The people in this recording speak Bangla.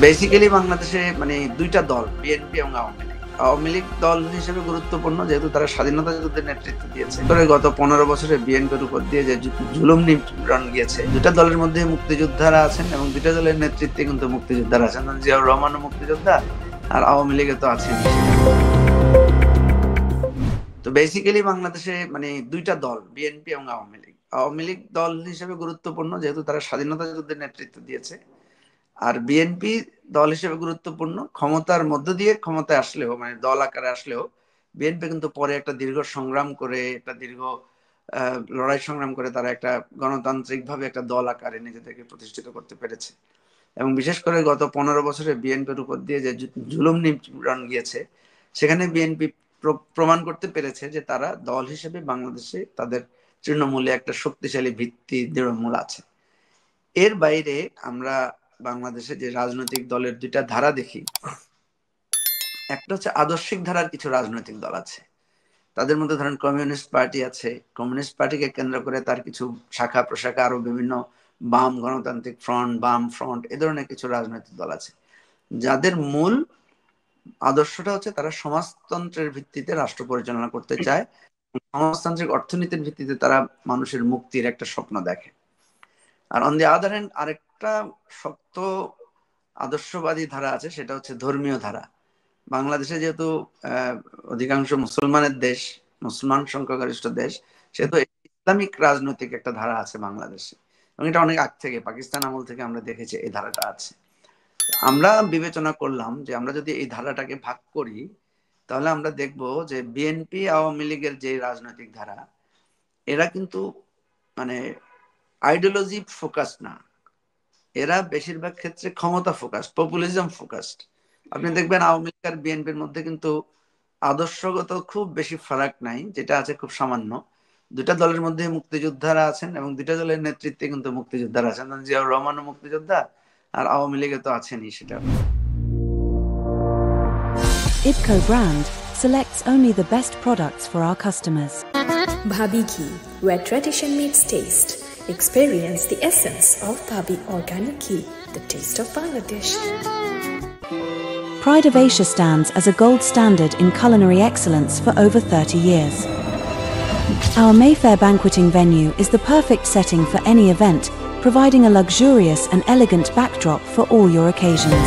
বেসিক্যালি বাংলাদেশে মানে দুইটা দল, বিএনপি এবং আওয়ামী লীগ। আওয়ামী লীগ দল হিসেবে গুরুত্বপূর্ণ যেহেতু তারা স্বাধীনতা যুদ্ধের নেতৃত্ব দিয়েছে। গত 15 বছরে বিএনপির উপর দিয়ে যে জুলুম নিপীড়ন গিয়েছে, দুটা দলের মধ্যে মুক্তিযোদ্ধারা আছেন এবং দুটা দলের নেতৃত্বে কিন্তু মুক্তিযোদ্ধারা আছেন। জিয়াউর রহমানও মুক্তিযোদ্ধা আর আওয়ামী লীগে তো আছেন। তো বেসিক্যালি বাংলাদেশে মানে দুইটা দল, বিএনপি এবং আওয়ামী লীগ। আওয়ামী লীগ দল হিসেবে গুরুত্বপূর্ণ যেহেতু তারা স্বাধীনতা যুদ্ধের নেতৃত্ব দিয়েছে, আর বিএনপি দল হিসেবে গুরুত্বপূর্ণ ক্ষমতার মধ্য দিয়ে ক্ষমতায় আসলেও, মানে দল আকারে আসলেও বিএনপি কিন্তু পরে একটা দীর্ঘ সংগ্রাম করে, একটা দীর্ঘ লড়াই সংগ্রাম করে তারা একটা গণতান্ত্রিক ভাবে একটা দল আকারে নিজেদেরকে প্রতিষ্ঠিত করতে পেরেছে। এবং বিশেষ করে গত 15 বছরে বিএনপির উপর দিয়ে যে জুলুম নিপীড়ন গিয়েছে, সেখানে বিএনপি প্রমাণ করতে পেরেছে যে তারা দল হিসেবে বাংলাদেশে তাদের তৃণমূলে একটা শক্তিশালী ভিত্তি, দৃঢ়মূল আছে। এর বাইরে আমরা বাংলাদেশে যে রাজনৈতিক দলের দুইটা ধারা দেখি, একটা হচ্ছে আদর্শিক ধারার কিছু রাজনৈতিক দল আছে, তাদের মধ্যে ধরেন কমিউনিস্ট পার্টি আছে। কমিউনিস্ট পার্টিকে কেন্দ্র করে তার কিছু শাখা প্রশাখা, আরো বিভিন্ন বাম গণতান্ত্রিক ফ্রন্ট, বাম ফ্রন্ট, এ ধরনের কিছু রাজনৈতিক দল আছে, যাদের মূল আদর্শটা হচ্ছে তারা সমাজতন্ত্রের ভিত্তিতে রাষ্ট্র পরিচালনা করতে চায়, সমাজতান্ত্রিক অর্থনীতির ভিত্তিতে তারা মানুষের মুক্তির একটা স্বপ্ন দেখে। আর অন দি আদার হ্যান্ড আরেকটা শক্ত আদর্শবাদী ধারা আছে, সেটা হচ্ছে ধর্মীয় ধারা। বাংলাদেশে যেহেতু অধিকাংশ মুসলমানের দেশ, মুসলমান সংখ্যাগরিষ্ঠ দেশ, সেহেতু ইসলামিক রাজনৈতিক একটা ধারা আছে বাংলাদেশে, এবং এটা অনেক আগ থেকে, পাকিস্তান আমল থেকে আমরা দেখেছি এই ধারাটা আছে। আমরা বিবেচনা করলাম যে আমরা যদি এই ধারাটাকে ভাগ করি, তাহলে আমরা দেখব যে বিএনপি আওয়ামী লীগের যে রাজনৈতিক ধারা, এরা কিন্তু মানে আইডিওলজি ফোকাসড না, এরা বেশিরভাগ ক্ষেত্রে ক্ষমতা ফোকাসড, পপুলিজম ফোকাসড। আপনি দেখবেন আওয়ামী লীগ আর বিএনপির মধ্যে কিন্তু আদর্শগত খুব বেশি ফারাক নাই, যেটা আছে খুব সামান্য। দুটা দলের মধ্যে মুক্তিযোদ্ধারা আছেন এবং দুটা দলের নেতৃত্বে কিন্তু মুক্তিযোদ্ধারা আছেন। জিয়াউর রহমানও মুক্তিযোদ্ধা আর আওয়ামী লীগে তো আছেনই সেটা। IPCO brand selects only the best products for our customers. Bhabi Ghee, where tradition meets taste. Experience the essence of Bhabi Organic Ghee, the taste of Bangladesh. Pride of Asia stands as a gold standard in culinary excellence for over 30 years. Our Mayfair banqueting venue is the perfect setting for any event, providing a luxurious and elegant backdrop for all your occasions.